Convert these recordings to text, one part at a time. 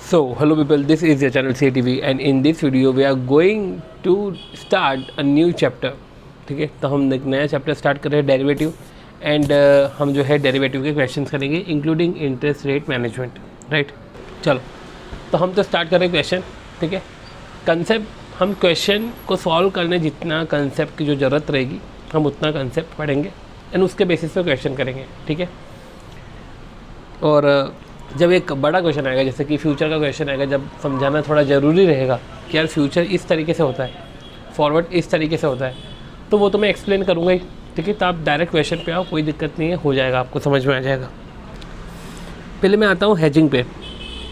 So, hello people, this is your channel CTV and in this video we are going to start a new chapter. ठीक है, तो हम एक नया chapter start कर रहे हैं डेरिवेटिव एंड हम जो है डेरिवेटिव के क्वेश्चंस करेंगे including interest rate management. Right, चलो तो हम तो स्टार्ट कर रहे हैं क्वेश्चन. ठीक है, कंसेप्ट हम क्वेश्चन को सॉल्व करने जितना कंसेप्ट की जो ज़रूरत रहेगी हम उतना कंसेप्ट पढ़ेंगे एंड उसके बेसिस पे क्वेश्चन करेंगे. ठीक है, और जब एक बड़ा क्वेश्चन आएगा जैसे कि फ्यूचर का क्वेश्चन आएगा, जब समझाना थोड़ा ज़रूरी रहेगा कि यार फ्यूचर इस तरीके से होता है, फॉरवर्ड इस तरीके से होता है, तो वो तो मैं एक्सप्लेन करूँगा ही. ठीक है, तो आप डायरेक्ट क्वेश्चन पे आओ, कोई दिक्कत नहीं है, हो जाएगा, आपको समझ में आ जाएगा. पहले मैं आता हूँ हैजिंग पे.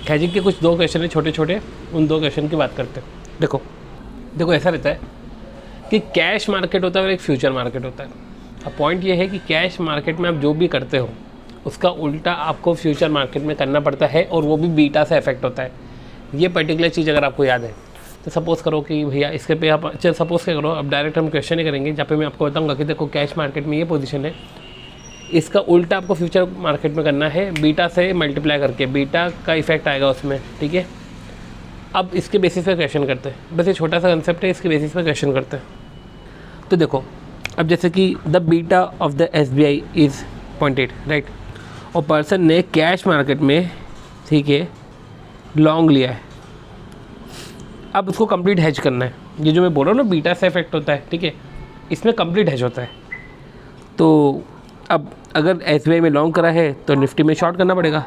हैजिंग के कुछ दो क्वेश्चन है छोटे छोटे, उन दो क्वेश्चन की बात करते हैं. देखो ऐसा रहता है कि कैश मार्केट होता है और एक फ्यूचर मार्केट होता है. अब पॉइंट ये है कि कैश मार्केट में आप जो भी करते हो उसका उल्टा आपको फ्यूचर मार्केट में करना पड़ता है और वो भी बीटा से इफेक्ट होता है. ये पर्टिकुलर चीज़ अगर आपको याद है तो सपोज़ करो कि भैया इसके पे आप सपोज़ क्या करो, अब डायरेक्ट हम क्वेश्चन ही करेंगे जहाँ पे मैं आपको बताऊंगा कि देखो कैश मार्केट में ये पोजीशन है, इसका उल्टा आपको फ्यूचर मार्केट में करना है बीटा से मल्टीप्लाई करके, बीटा का इफेक्ट आएगा उसमें. ठीक है, अब इसके बेसिस पे क्वेश्चन करते हैं. बस ये छोटा सा कंसेप्ट है, इसके बेसिस पे क्वेश्चन करते हैं. तो देखो अब जैसे कि the beta of the SBI is 0.8. Right, और पर्सन ने कैश मार्केट में, ठीक है, लॉन्ग लिया है. अब उसको कंप्लीट हेज करना है. ये जो मैं बोल रहा हूँ ना बीटा से इफेक्ट होता है, ठीक है, इसमें कंप्लीट हेज होता है. तो अब अगर SBI में लॉन्ग करा है तो निफ्टी में शॉर्ट करना पड़ेगा.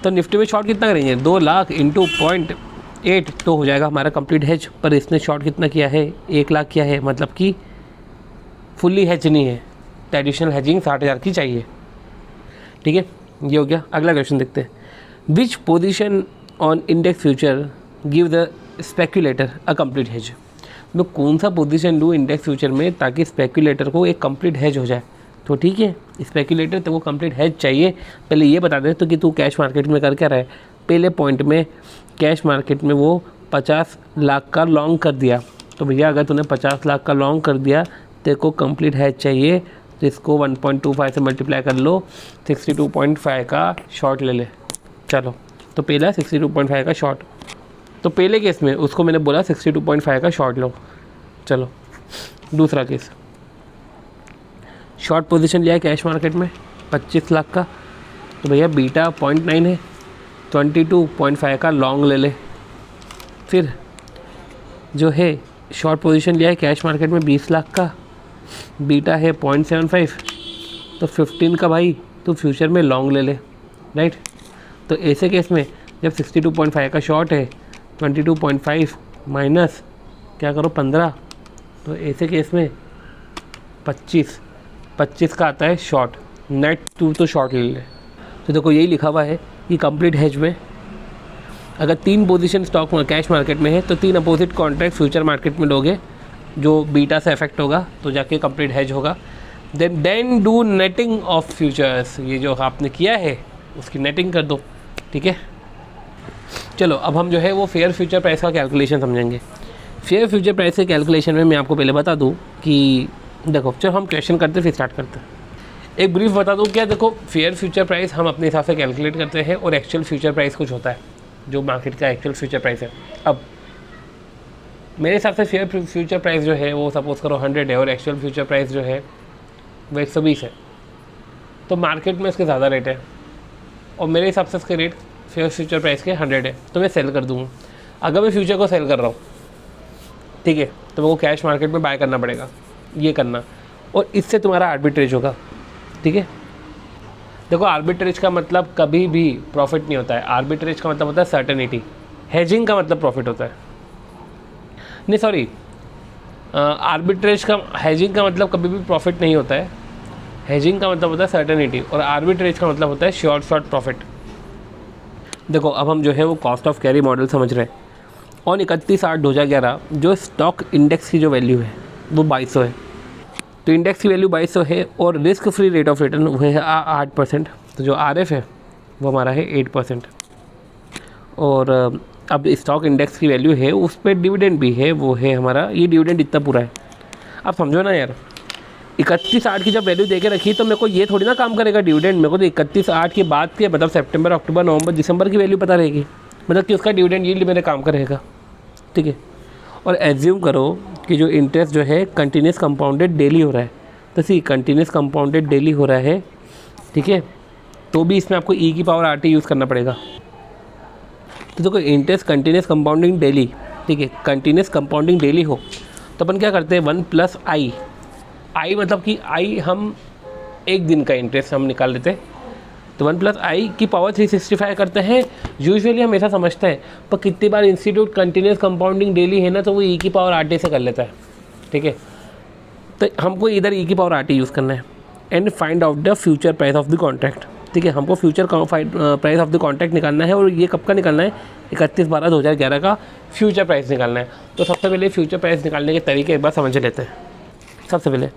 तो निफ्टी में शॉर्ट कितना करेंगे, 2 लाख इंटू 0.8 तो हो जाएगा हमारा कंप्लीट हेज. पर इसने शॉर्ट कितना किया है, 1 लाख किया है, मतलब कि फुल्ली हेज नहीं है, ट्रेडिशनल हेजिंग 60,000 की चाहिए. ठीक है, ये हो गया. अगला क्वेश्चन देखते हैं. Which position on index future give the speculator a complete hedge. मैं कौन सा पोजीशन लूँ इंडेक्स फ्यूचर में ताकि स्पेक्यूलेटर को एक कंप्लीट हेज हो जाए. तो ठीक है, स्पेक्यूलेटर तो वो कंप्लीट हेज चाहिए. पहले ये बता दे तो कि तू कैश मार्केट में कर क्या रहा है. पहले पॉइंट में कैश मार्केट में वो 50 लाख का लॉन्ग कर दिया. तो भैया अगर तूने 50 लाख का लॉन्ग कर दिया तेरे को कंप्लीट हेज चाहिए, तो इसको 1.25 से मल्टीप्लाई कर लो, 62.5 का शॉर्ट ले ले. चलो तो पहला 62.5 का शॉर्ट. तो पहले केस में उसको मैंने बोला 62.5 का शॉर्ट लो. चलो दूसरा केस, शॉर्ट पोजीशन लिया है कैश मार्केट में 25 लाख का. तो भैया बीटा 0.9 है, 22.5 का लॉन्ग ले ले. फिर जो है शॉर्ट पोजीशन लिया है कैश मार्केट में 20 लाख का, बीटा है 0.75, तो 15 का भाई तो फ्यूचर में लॉन्ग ले ले. राइट, तो ऐसे केस में जब 62.5 का शॉर्ट है, 22.5 माइनस क्या करो 15, तो ऐसे केस में 25 का आता है शॉर्ट. नेट तू तो शॉर्ट ले ले. तो देखो यही लिखा हुआ है कि कंप्लीट हेज में अगर 3 पोजीशन स्टॉक में कैश मार्केट में है तो 3 अपोजिट कॉन्ट्रैक्ट फ्यूचर मार्केट में लोगे जो बीटा से इफेक्ट होगा तो जाके कंप्लीट हेज होगा. Then do netting of futures. ये जो आपने किया है उसकी नेटिंग कर दो. ठीक है, चलो अब हम जो है वो फेयर फ्यूचर प्राइस का कैलकुलेशन समझेंगे. फेयर फ्यूचर प्राइस के कैलकुलेशन में मैं आपको पहले बता दूं कि देखो चलो हम क्वेश्चन करते फिर स्टार्ट करते हैं. एक ब्रीफ बता दूं क्या. देखो फेयर फ्यूचर प्राइस हम अपने हिसाब से कैलकुलेट करते हैं और एक्चुअल फ्यूचर प्राइस कुछ होता है जो मार्केट का एक्चुअल फ्यूचर प्राइस है. अब मेरे हिसाब से फेयर फ्यूचर प्राइस जो है वो सपोज़ करो 100 है और एक्चुअल फ्यूचर प्राइस जो है वो 120 है. तो मार्केट में उसके ज़्यादा रेट है और मेरे हिसाब से उसके रेट फेयर फ्यूचर प्राइस के 100 है, तो मैं सेल कर दूँगा. अगर मैं फ्यूचर को सेल कर रहा हूँ, ठीक है, तो मेरे को कैश मार्केट में बाय करना पड़ेगा. ये करना, और इससे तुम्हारा आर्बिट्रेज होगा. ठीक है, देखो आर्बिट्रेज का मतलब कभी भी प्रॉफिट नहीं होता है. आर्बिट्रेज का मतलब होता है सर्टेनिटी. हेजिंग का मतलब प्रॉफिट होता है. नहीं सॉरी, आर्बिट्रेज का हेजिंग का मतलब कभी भी प्रॉफिट नहीं होता है. हेजिंग का मतलब होता है सर्टेनिटी और आर्बिट्रेज का मतलब होता है शॉर्ट प्रॉफिट. देखो अब हम जो है वो कॉस्ट ऑफ कैरी मॉडल समझ रहे हैं. ऑन 31/8/2011 जो स्टॉक इंडेक्स की जो वैल्यू है वो 2200 है. तो इंडेक्स की वैल्यू 2200 है और risk free rate of return वो है 8%. तो जो RF है वो हमारा है 8%. और अब स्टॉक इंडेक्स की वैल्यू है उस पर डिविडेंड भी है, वो है हमारा ये डिविडेंड इतना पूरा है. अब समझो ना यार, 31/8 की जब वैल्यू दे के रखी तो मेरे को ये थोड़ी ना काम करेगा डिविडेंड. मेरे को तो 31/8 के बाद के मतलब सितंबर, अक्टूबर, नवंबर, दिसंबर की वैल्यू पता रहेगी. मतलब कि उसका डिविडेंड यील्ड मेरे काम का रहेगा, ठीक है। और एज्यूम करो कि जो इंटरेस्ट जो है कंटिन्यूस कंपाउंडेड डेली हो रहा है, तो सी कंटिन्यूस कंपाउंडेड डेली हो रहा है, ठीक है, तो भी इसमें आपको ई की पावर आर टी यूज़ करना पड़ेगा। तो देखो इंटरेस्ट कंटिन्यूस कंपाउंडिंग डेली, ठीक है, कंटिन्यूस कंपाउंडिंग डेली हो तो अपन क्या करते हैं 1 प्लस आई, आई मतलब कि आई हम एक दिन का इंटरेस्ट हम निकाल लेते हैं, तो 1 प्लस आई की पावर 365 करते हैं। यूजुअली हम ऐसा समझते हैं, पर कितनी बार इंस्टीट्यूट कंटिन्यूस कंपाउंडिंग डेली है ना, तो वो ई की पावर आर टी से कर लेता है, ठीक है। तो हमको इधर ई की पावर आर टी यूज़ करना है and find out the future price of the contract, ठीक है। हमको future price of the contract निकालना है, और ये कब का निकालना है, 31/12/2011 का फ्यूचर प्राइस निकालना है। तो सबसे पहले फ्यूचर प्राइस निकालने के तरीके एक बार समझ लेते हैं। सबसे पहले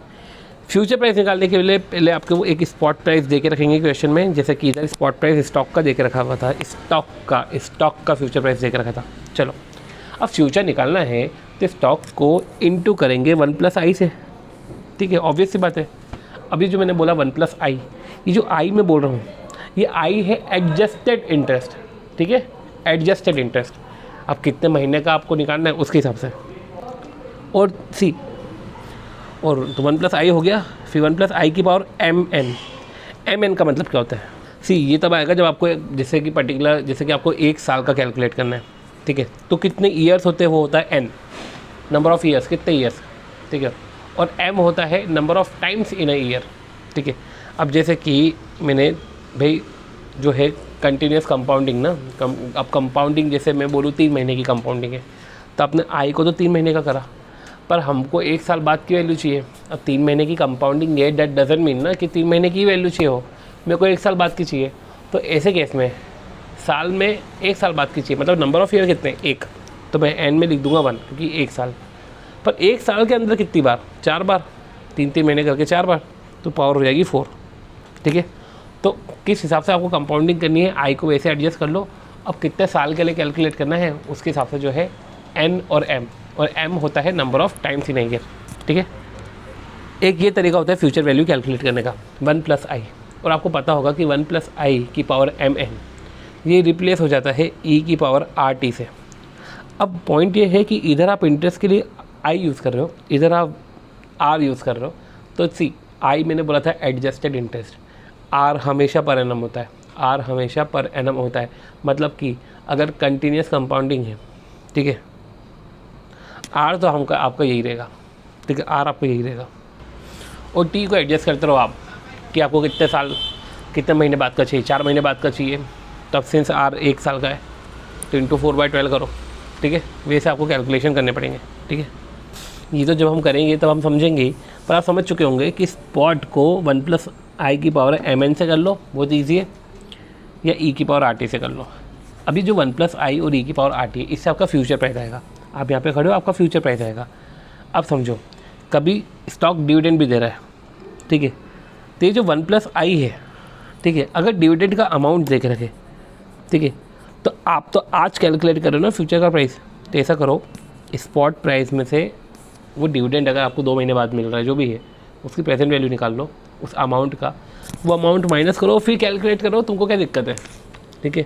फ्यूचर प्राइस निकालने के लिए पहले आपको वो एक स्पॉट प्राइस दे के रखेंगे क्वेश्चन में, जैसे कि इधर स्पॉट प्राइस स्टॉक का दे के रखा हुआ था, स्टॉक का फ्यूचर प्राइस दे के रखा था। चलो अब फ्यूचर निकालना है तो स्टॉक को इंटू करेंगे 1 प्लस आई से, ठीक है, ऑब्वियस सी बात है। अभी जो मैंने बोला 1 प्लस आई, ये जो आई मैं बोल रहा हूँ ये आई है एडजस्टेड इंटरेस्ट, ठीक है, एडजस्टेड इंटरेस्ट। अब कितने महीने का आपको निकालना है उसके हिसाब से, और सी और तो 1 प्लस आई हो गया, फिर 1 प्लस आई की पावर एम एन का मतलब क्या होता है, सी ये तब आएगा जब आपको जैसे कि पर्टिकुलर जैसे कि आपको 1 साल का कैलकुलेट करना है, ठीक है, तो कितने ईयर्स होते हैं वो होता है एन, नंबर ऑफ़ ईयर्स, कितने ईयर्स, ठीक है, और एम होता है number of times in a year, ठीक है। अब जैसे कि मैंने भाई जो है कंटिन्यूस कंपाउंडिंग ना, अब कंपाउंडिंग जैसे मैं बोलूँ 3 महीने की कंपाउंडिंग है, तो आपने आई को तो 3 महीने का करा, पर हमको 1 साल बाद की वैल्यू चाहिए। अब 3 महीने की कंपाउंडिंग है, दैट डजंट मीन ना कि 3 महीने की वैल्यू चाहिए हो, मेरे को 1 साल बाद की चाहिए। तो ऐसे केस में साल में 1 साल बाद की चाहिए, मतलब नंबर ऑफ़ ईयर कितने, 1, तो मैं एन में लिख दूंगा 1, क्योंकि 1 साल, पर 1 साल के अंदर कितनी बार, 4 बार, 3 महीने करके 4 बार, तो पावर हो जाएगी 4, ठीक है। तो किस हिसाब से आपको कंपाउंडिंग करनी है, आई को वैसे एडजस्ट कर लो। अब कितने साल के लिए कैलकुलेट करना है उसके हिसाब से जो है एन और एम होता है number of times in a year, ठीक है। एक ये तरीका होता है फ्यूचर वैल्यू कैलकुलेट करने का, 1 प्लस आई, और आपको पता होगा कि 1 प्लस आई की पावर एम एन ये रिप्लेस हो जाता है ई की पावर आर टी से। अब पॉइंट ये है कि इधर आप इंटरेस्ट के लिए आई यूज़ कर रहे हो, इधर आप आर यूज़ कर रहे हो, तो सी आई मैंने बोला था एडजस्टेड इंटरेस्ट, आर हमेशा पर एनम होता है, आर हमेशा पर एनम होता है, मतलब कि अगर कंटिन्यूस कंपाउंडिंग है, ठीक है, आर तो हमका आपका यही रहेगा, ठीक है, आर आपको यही रहेगा, और टी को एडजस्ट करते रहो आप कि आपको कितने साल कितने महीने बाद का चाहिए, 4 महीने बाद का चाहिए, तब सिंस आर 1 साल का है तो इंटू 4/12 करो, ठीक है, वैसे आपको कैलकुलेशन करने पड़ेंगे, ठीक है। ये तो जब हम करेंगे तब हम समझेंगे, पर आप समझ चुके होंगे कि स्पॉट को 1 प्लस आई की पावर एम एन से कर लो, बहुत ईजी है, या ई की पावर आर टी से कर लो। अभी जो 1 प्लस आई और ई की पावर आर टी है, इससे आपका फ्यूचर प्राइस आएगा, आप यहाँ पे खड़े हो, आपका फ्यूचर प्राइस आएगा। अब समझो कभी स्टॉक डिविडेंड भी दे रहा है, ठीक है, तो ये जो 1 प्लस आई है, ठीक है, अगर डिविडेंड का अमाउंट देख रखे, ठीक है, तो आप तो आज कैलकुलेट करो ना फ्यूचर का प्राइस, तो ऐसा करो स्पॉट प्राइस में से वो डिविडेंड अगर आपको 2 महीने बाद मिल रहा है जो भी है, उसकी प्रेजेंट वैल्यू निकाल लो, उस अमाउंट का वो अमाउंट माइनस करो, फिर कैलकुलेट करो, तुमको क्या दिक्कत है, ठीक है।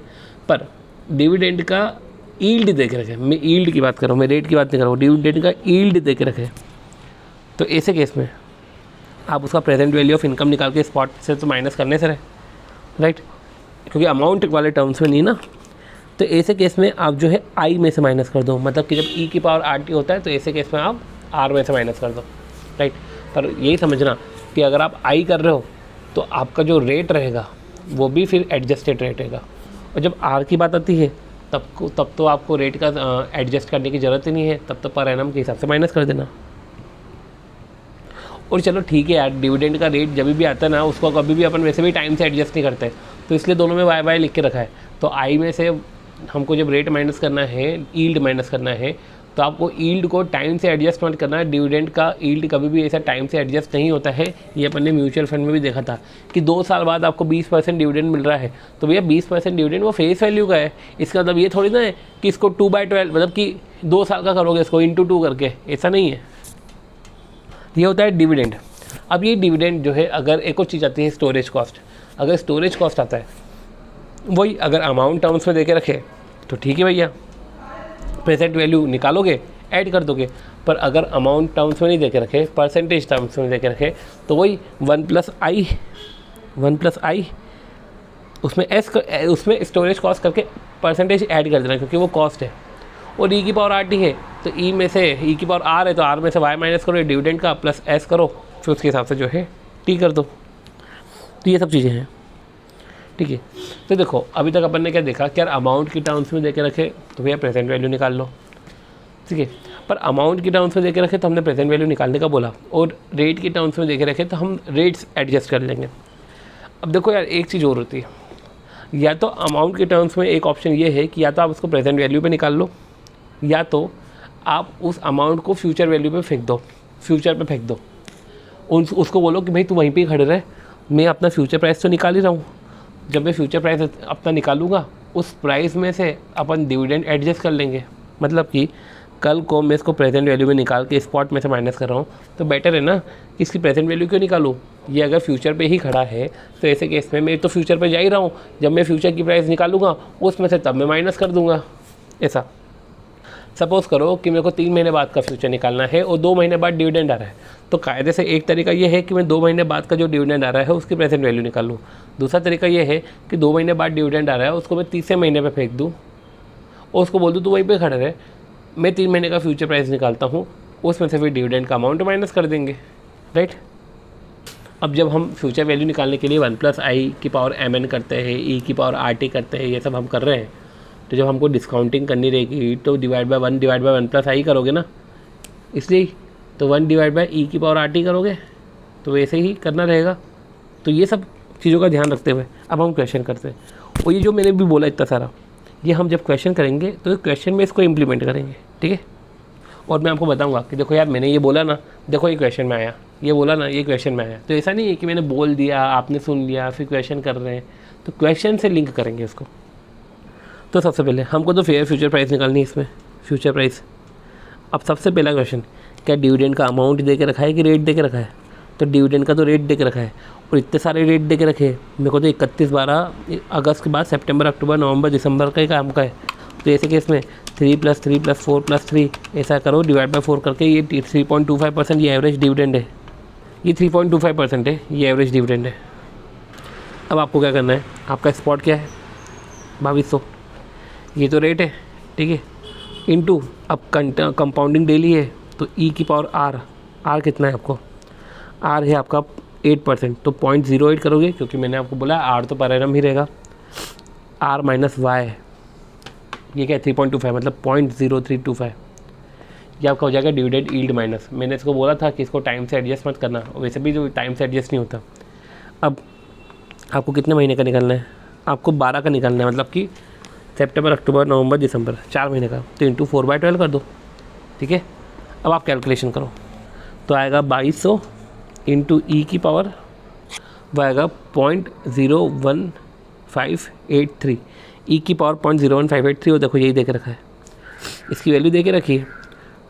पर डिविडेंड का यील्ड देख रखे, मैं यील्ड की बात कर रहा हूँ, मैं रेट की बात नहीं कर रहा हूँ, डिविडेंड का यील्ड देख रखे, तो ऐसे केस में आप उसका प्रेजेंट वैल्यू ऑफ इनकम निकाल के स्पॉट से तो माइनस करने से रहे, राइट, क्योंकि अमाउंट वाले टर्म्स में नहीं ना। तो ऐसे केस में आप जो है आई में से माइनस कर दो, मतलब कि जब ई की पावर आर टी होता है तो ऐसे केस में आप आर में से माइनस कर दो, राइट। पर यही समझना कि अगर आप आई कर रहे हो तो आपका जो रेट रहेगा वो भी फिर एडजस्टेड रेट रहेगा, और जब आर की बात आती है तब तो आपको रेट का एडजस्ट करने की ज़रूरत ही नहीं है, तब तो पर एनम के हिसाब से माइनस कर देना। और चलो ठीक है यार, डिविडेंड का रेट जब भी आता है ना, उसको कभी भी अपन वैसे भी टाइम से एडजस्ट नहीं करते, तो इसलिए दोनों में वाई वाई लिख के रखा है। तो आई में से हमको जब रेट माइनस करना है, यील्ड माइनस करना है, तो आपको यील्ड को टाइम से एडजस्ट मत करना है। डिविडेंड का यील्ड कभी भी ऐसा टाइम से एडजस्ट नहीं होता है, ये अपन ने म्यूचुअल फंड में भी देखा था कि 2 साल बाद आपको 20% डिविडेंड मिल रहा है, तो भैया 20% डिविडेंड वो फेस वैल्यू का है, इसका मतलब ये थोड़ी ना है कि इसको 2/12 मतलब कि 2 साल का करोगे इसको इंटू 2 करके, ऐसा नहीं है, ये होता है डिविडेंड। अब ये डिविडेंड जो है, अगर एक और चीज़ आती है स्टोरेज कॉस्ट, अगर स्टोरेज कॉस्ट आता है वही अगर अमाउंट टर्म्स में देके रखे तो ठीक है भैया, प्रेजेंट वैल्यू निकालोगे, ऐड कर दोगे। पर अगर अमाउंट टर्म्स में नहीं दे के रखे, परसेंटेज टर्म्स में दे के रखे, तो वही 1+i उसमें स्टोरेज कॉस्ट करके परसेंटेज ऐड कर देना, क्योंकि वो कॉस्ट है। और ई की पावर आर टी है, तो ई में से ई की पावर आर है, तो आर में से वाई माइनस करो डिविडेंड का, प्लस एस करो, फिर उसके हिसाब से जो है टी कर दो। तो ये सब चीज़ें हैं, ठीक है। तो देखो अभी तक अपन ने क्या देखा कि यार अमाउंट की टर्म्स में दे के रखे तो भैया प्रेजेंट वैल्यू निकाल लो, ठीक है। पर अमाउंट की टर्म्स में दे के रखे तो हमने प्रेजेंट वैल्यू निकालने का बोला, और रेट की टर्म्स में दे के रखे तो हम रेट्स एडजस्ट कर लेंगे। अब देखो यार एक चीज़ और होती है, या तो अमाउंट के टर्म्स में एक ऑप्शन ये है कि या तो आप उसको प्रेजेंट वैल्यू पे निकाल लो, या तो आप उस अमाउंट को फ्यूचर वैल्यू पे फेंक दो, फ्यूचर पे फेंक दो। उसको बोलो कि भाई तू वहीं पे ही खड़े रहे, मैं अपना फ्यूचर प्राइस तो निकाल ही रहा हूँ, जब मैं फ्यूचर प्राइस अपना निकालूंगा उस प्राइस में से अपन डिविडेंड एडजस्ट कर लेंगे। मतलब कि कल को मैं इसको प्रेजेंट वैल्यू में निकाल के स्पॉट में से माइनस कर रहा हूँ, तो बेटर है ना कि इसकी प्रेजेंट वैल्यू क्यों निकालूँ। ये अगर फ्यूचर पे ही खड़ा है तो ऐसे केस में मैं तो फ्यूचर पे जा ही रहा हूँ, जब मैं फ्यूचर की प्राइस निकालूंगा उसमें से तब मैं माइनस कर दूंगा। ऐसा सपोज़ करो कि मेरे को 3 महीने बाद का फ्यूचर निकालना है और 2 महीने बाद डिविडेंड आ रहा है, तो कायदे से एक तरीका ये है कि मैं 2 महीने बाद का जो डिविडेंड आ रहा है उसकी प्रेजेंट वैल्यू निकाल लूँ। दूसरा तरीका ये है कि 2 महीने बाद डिविडेंड आ रहा है उसको मैं तीसरे महीने पे फेंक दूँ और उसको बोल दूँ तो वहीं पे खड़े रहे, मैं 3 महीने का फ्यूचर प्राइस निकालता हूँ, उसमें से फिर डिविडेंड का अमाउंट माइनस कर देंगे, राइट। अब जब हम फ्यूचर वैल्यू निकालने के लिए 1+i की पावर mn करते हैं, e की पावर rt करते हैं, ये सब हम कर रहे हैं, तो जब हमको डिस्काउंटिंग करनी रहेगी तो /1/1+i करोगे ना, इसलिए तो 1/e की पावर rt करोगे, तो वैसे ही करना रहेगा। तो ये सब चीज़ों का ध्यान रखते हुए अब हम क्वेश्चन करते हैं। और ये जो मैंने भी बोला इतना सारा, ये हम जब क्वेश्चन करेंगे तो क्वेश्चन में इसको इम्प्लीमेंट करेंगे, ठीक है। और मैं आपको बताऊंगा कि देखो यार मैंने ये बोला ना, देखो ये क्वेश्चन में आया, ये बोला ना ये क्वेश्चन में आया। तो ऐसा नहीं है कि मैंने बोल दिया आपने सुन लिया फिर क्वेश्चन कर रहे हैं, तो क्वेश्चन से लिंक करेंगे इसको। तो सबसे पहले हमको तो फेयर फ्यूचर प्राइस निकालनी है इसमें, फ्यूचर प्राइस। अब सबसे पहला क्वेश्चन, क्या डिविडेंड का अमाउंट दे के रखा है कि रेट दे के रखा है। तो डिविडेंड का तो रेट दे के रखा है, और इतने सारे रेट दे के रखे मेरे को तो 31 अगस्त के बाद सितंबर अक्टूबर नवंबर दिसंबर का ही काम का है। तो ऐसे केस में 3 + 3 + 4 + 3 ऐसा करो, डिवाइड बाई 4 करके ये 3.25% ये एवरेज डिविडेंड है, ये 3.25% है, ये एवरेज डिविडेंड है। अब आपको क्या करना है, आपका स्पॉट क्या है 2200, ये तो रेट है, ठीक है, इनटू अब कंपाउंडिंग डेली है तो ई की पावर आर कितना है आपको, आर है आपका 8%, तो 0.08 करोगे, क्योंकि मैंने आपको बोला आर तो पर एनम ही रहेगा, आर माइनस वाई, ये क्या है 3.25 मतलब 0.0325, ये आपका हो जाएगा डिविडेंड यील्ड माइनस। मैंने इसको बोला था कि इसको टाइम से एडजस्ट मत करना, वैसे भी जो टाइम से एडजस्ट नहीं होता। अब आपको कितने महीने का निकालना है, आपको 12 का निकालना है, मतलब कि सितंबर अक्टूबर नवंबर दिसंबर 4 महीने का, तो इंटू 4/12 कर दो, ठीक है। अब आप कैलकुलेशन करो, तो आएगा 2200 इंटू ई की पावर, वो आएगा 0.01583, ई की पावर 0.01583, और देखो यही दे के रखा है, इसकी वैल्यू दे के रखी है,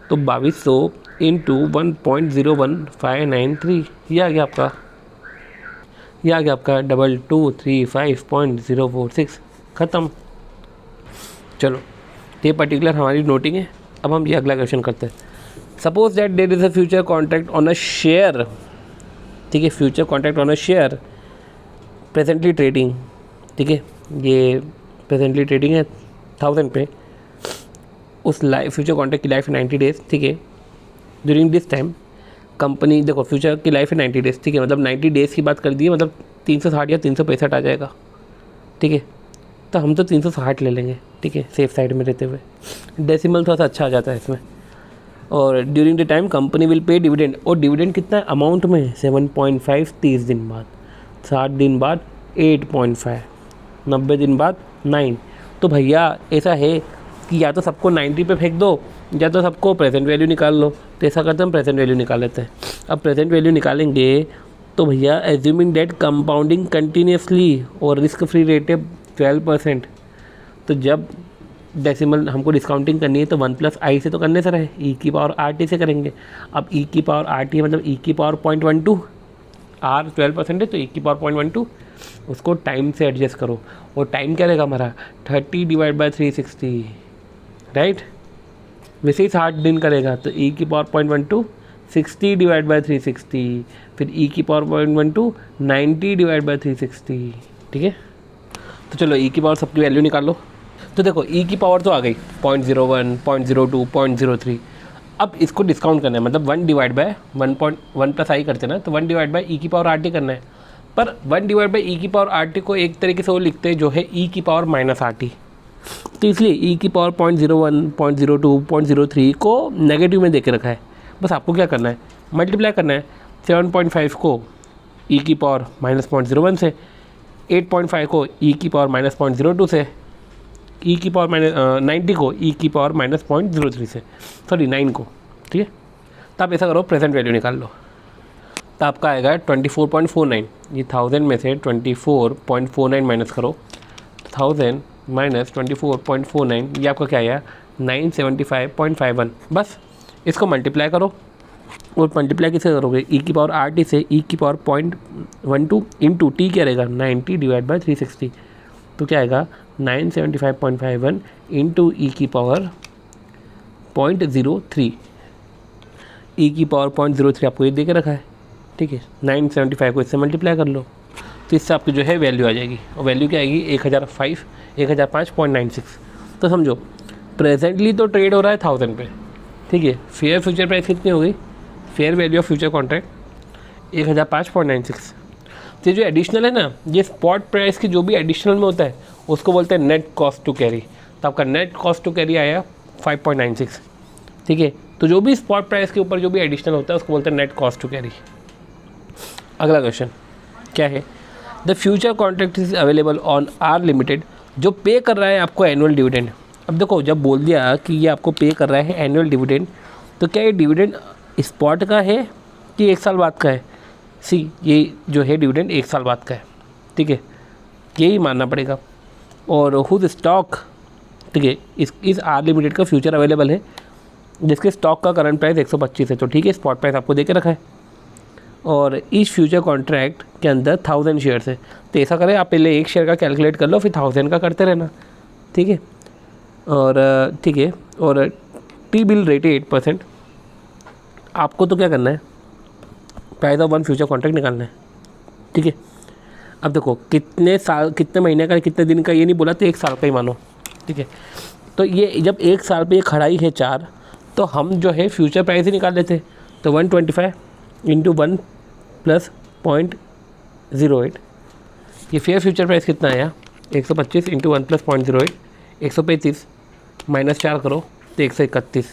तो 2200 इंटू 1.01593, ये आ गया आपका 2235.046, ख़त्म। चलो ये पर्टिकुलर हमारी नोटिंग है। अब हम ये अगला क्वेश्चन करते हैं। Suppose that there is a future contract on a share, ठीक है, future contract on a share presently trading, ठीक है, ये प्रेजेंटली ट्रेडिंग है 1000 पे, उस फ्यूचर कॉन्ट्रैक्ट की लाइफ 90 डेज़, ठीक है। ड्यूरिंग दिस टाइम कंपनी, देखो फ्यूचर की लाइफ है 90 डेज़, ठीक है, मतलब 90 डेज़ की बात कर दी, मतलब 360 या 365 आ जाएगा, ठीक है। तो हम तो 360 ले लेंगे, ठीक है, सेफ साइड में रहते हुए, डेसिमल थोड़ा सा अच्छा आ जाता है इसमें। और during the time company will pay dividend, और डिविडेंड कितना अमाउंट में 7.5 30 दिन बाद, 60 दिन बाद 8.5, 90 दिन बाद 9। तो भैया ऐसा है कि या तो सबको 90 पे फेंक दो या तो सबको प्रेजेंट वैल्यू निकाल लो। तो ऐसा करते हम प्रेजेंट वैल्यू निकाल लेते हैं। अब प्रेजेंट वैल्यू निकालेंगे तो भैया एज्यूमिंग डेट कंपाउंडिंग कंटिन्यूसली और रिस्क फ्री रेट है 12%, तो जब डेसिमल हमको डिस्काउंटिंग करनी है तो 1+i से तो करने से रहे, ई की पावर rt से करेंगे। अब ई की पावर rt मतलब ई की पावर 0.12, आर 12% है तो ई की पावर 0.12, उसको टाइम से एडजस्ट करो। और टाइम क्या रहेगा हमारा 30 डिवाइड बाई 360, राइट। वैसे ही 60 दिन करेगा तो e की पावर 0.12 60 डिवाइड बाई 360, फिर e की पावर 0.12 90 डिवाइड बाई 360, ठीक है। तो चलो e की पावर सबकी वैल्यू निकाल लो। तो देखो e की पावर तो आ गई 0.01, 0.02, 0.03। अब इसको डिस्काउंट करना है, मतलब 1 डिवाइड बाय 1.1 प्लस आई करते ना, तो 1 डिवाइड बाई ई की पावर आर टी करना है। पर 1 डिवाइड बाई ई की पावर आर टी को एक तरीके से वो लिखते हैं जो है ई की पावर माइनस आर टी। तो इसलिए ई की पावर 0.01, 0.02, 0.03 को नेगेटिव में दे के रखा है। बस आपको क्या करना है, मल्टीप्लाई करना है 7.5 को ई की पावर माइनस 0.01 से, 8.5 को ई की पावर माइनस 0.02 से, ई की पावर माइनस 90 को ई की पावर माइनस 0.03 से, सॉरी 9 को, ठीक है। तो आप ऐसा करो, प्रेजेंट वैल्यू निकाल लो। तो आपका आएगा 24.49। ये 1000 में से 24.49 माइनस करो, 1000 माइनस 24.49, ये आपका क्या आया 975.51। बस इसको मल्टीप्लाई करो। और मल्टीप्लाई किसे करोगे, ई की पावर आर टी से ई की पावर 0.12 इंटू टी क्या रहेगा 90 डिवाइड बाई 360। तो क्या आएगा 975.51 इंटू ई की पावर 0.03। ई की पावर 0.03 आपको ये दे के रखा है, ठीक है। 975 को इससे मल्टीप्लाई कर लो, तो इससे आपकी जो है वैल्यू आ जाएगी। और वैल्यू क्या आएगी 1005.96। तो समझो प्रेजेंटली तो ट्रेड हो रहा है 1000 पे, ठीक है। फेयर फ्यूचर प्राइस कितनी हो गई, fair value of future contract 1005.96। तो जो एडिशनल है ना, ये स्पॉट प्राइस की जो भी एडिशनल में होता है उसको बोलते हैं नेट कॉस्ट टू कैरी। तो आपका नेट कॉस्ट टू कैरी आया 5.96, ठीक है। तो जो भी स्पॉट प्राइस के ऊपर जो भी एडिशनल होता है उसको बोलते हैं नेट कॉस्ट टू कैरी। अगला क्वेश्चन क्या है, the future contract is available on R limited, जो पे कर रहा है आपको एनुअल डिविडेंड। अब देखो जब बोल दिया कि ये आपको पे कर रहा है एनुअल डिविडेंड, तो क्या ये डिविडेंड स्पॉट का है कि 1 साल बाद का है। सी ये जो है डिविडेंड 1 साल बाद का है, ठीक है, यही मानना पड़ेगा। और हुज स्टॉक, ठीक है, इस आर लिमिटेड का फ्यूचर अवेलेबल है जिसके स्टॉक का करंट प्राइस 125 है, तो ठीक है, स्पॉट प्राइस आपको दे के रखा है। और इस फ्यूचर कॉन्ट्रैक्ट के अंदर 1000 शेयर्स है। तो ऐसा करें, आप पहले 1 शेयर का कैलकुलेट कर लो, फिर 1000 का करते रहना, ठीक है। और ठीक है, और टी बिल रेट है 8%। आपको तो क्या करना है, प्राइस ऑफ 1 फ्यूचर कॉन्ट्रैक्ट निकालना है, ठीक है। अब देखो कितने साल, कितने महीने का, कितने दिन का ये नहीं बोला, तो 1 साल का ही मानो, ठीक है। तो ये जब 1 साल पे ये खड़ाई है 4, तो हम जो है फ्यूचर प्राइस ही निकाल लेते। तो 125 इंटू 1 प्लस 0.08, ये फेयर फ्यूचर प्राइस कितना आया 125 इंटू 1 प्लस 0.08, 135 माइनस 4 करो तो 131।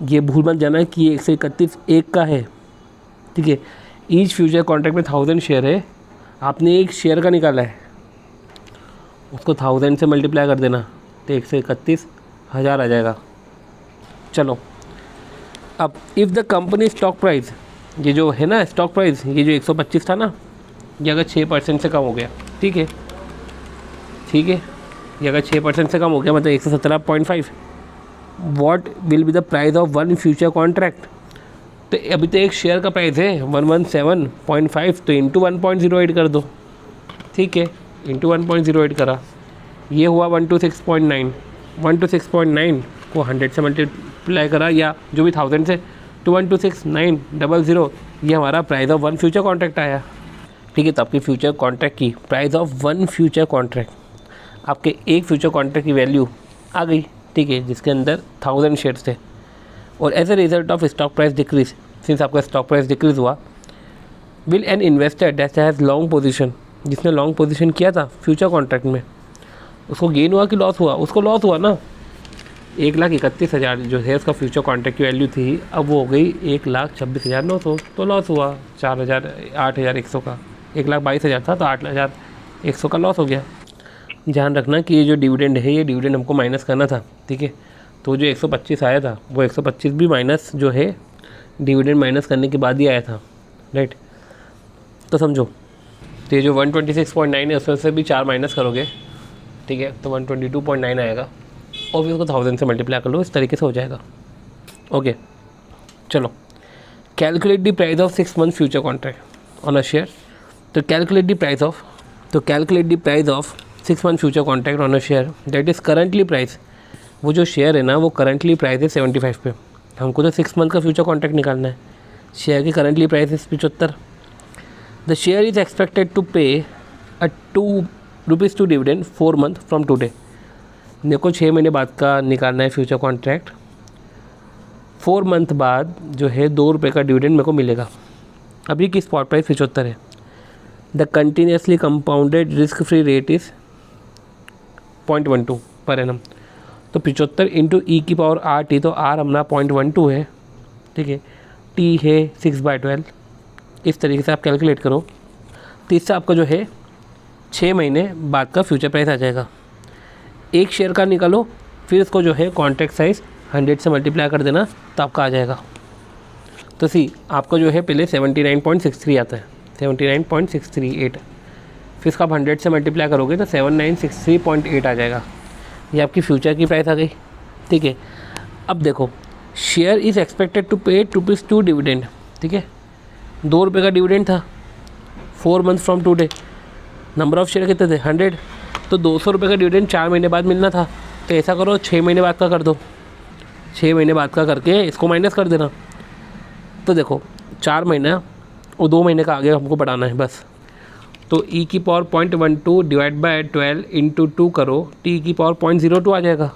ये भूल मत जाना कि ये 131 1 का है, ठीक है। ईच फ्यूचर कॉन्ट्रैक्ट में 1000 शेयर है, आपने 1 शेयर का निकाला है, उसको 1000 से मल्टीप्लाई कर देना तो 131,000 आ जाएगा। चलो अब if the company stock price, ये जो है ना स्टॉक प्राइस, ये जो 125 था ना, ये अगर 6% से कम हो गया, ठीक है, ठीक है, ये अगर 6% से कम हो गया मतलब 117.5, what will be the price of 1 future contract. तो अभी तो 1 शेयर का प्राइस है 117.5, तो इंटू 1.08 कर दो, ठीक है, इंटू 1.08 करा, ये हुआ 126.9, 126.9 को 100 से मल्टीप्लाई करा, या जो भी 1000 से, तो 126,900, ये हमारा प्राइस ऑफ 1 फ्यूचर कॉन्ट्रैक्ट आया, ठीक है। तो आपकी फ्यूचर कॉन्ट्रैक्ट की प्राइस ऑफ 1 फ्यूचर कॉन्ट्रैक्ट, आपके 1 फ्यूचर कॉन्ट्रैक्ट की वैल्यू आ गई, ठीक है, जिसके अंदर 1000 शेयर्स थे। और as a result of stock price decrease, since आपका स्टॉक प्राइस डिक्रीज हुआ, will an investor that has long position, जिसने लॉन्ग पोजीशन किया था फ्यूचर कॉन्ट्रैक्ट में, उसको गेन हुआ कि लॉस हुआ, उसको लॉस हुआ ना। 1,31,000 जो है उसका फ्यूचर कॉन्ट्रैक्ट की वैल्यू थी, अब वो हो गई 1,26,900, तो लॉस हुआ 8,100 का, 1,22,000 था तो 8,100 का लॉस हो गया। ध्यान रखना कि ये जो डिविडेंड है, ये डिविडेंड हमको माइनस करना था, ठीक है। तो जो 125 आया था वो 125 भी माइनस जो है डिविडेंड माइनस करने के बाद ही आया था, राइट। तो समझो, तो ये जो 126.9 है उसमें से भी 4 माइनस करोगे, ठीक है, तो 122.9 आएगा, और फिर उसको 1000 से मल्टीप्लाई कर लो, इस तरीके से हो जाएगा। ओके, चलो calculate the price of 6 month future contract on a share. तो calculate the price of 6 month future contract on a share that is currently price. वो जो शेयर है ना वो करंटली प्राइस है 75 पे। हमको तो 6 मंथ का फ्यूचर कॉन्ट्रैक्ट निकालना है। शेयर की करंटली प्राइस है 75। The share is expected to pay a ₹2 dividend 4 month from today. मेरे को 6 महीने बाद का निकालना है फ्यूचर कॉन्ट्रैक्ट। 4 मंथ बाद जो है ₹2 का डिविडेंड मेरे को मिलेगा। अभी की स्पॉट प्राइस 75 है। The continuously compounded risk free rate is 0.12 per annum. तो 75 इंटू e⁻RT, तो R अपना 0.12 है, ठीक है, T है 6/12। इस तरीके से आप कैलकुलेट करो तो इससे आपका जो है 6 महीने बाद का फ्यूचर प्राइस आ जाएगा। एक शेयर का निकालो, फिर इसको जो है कॉन्ट्रैक्ट साइज़ 100 से मल्टीप्लाई कर देना तो आपका आ जाएगा। तो सी आपका जो है पहले 79.63 आता है, 79.638, फिर इसका आप 100 से मल्टीप्लाई करोगे तो 7963.8 आ जाएगा। ये आपकी फ्यूचर की प्राइस आ गई, ठीक है। अब देखो शेयर इज़ एक्सपेक्टेड टू पे ₹2 डिविडेंड, ठीक है, ₹2 का डिविडेंड था 4 month from today. Number of share कितने थे 100, तो ₹200 का डिविडेंड 4 महीने बाद मिलना था। तो ऐसा करो 6 महीने बाद का कर दो, 6 महीने बाद का करके इसको माइनस कर देना। तो देखो 4 महीना और 2 महीने का आगे हमको बढ़ाना है बस। तो e⁻12 डिवाइड बाय 12 इंटू 2 करो, t⁻02 आ जाएगा।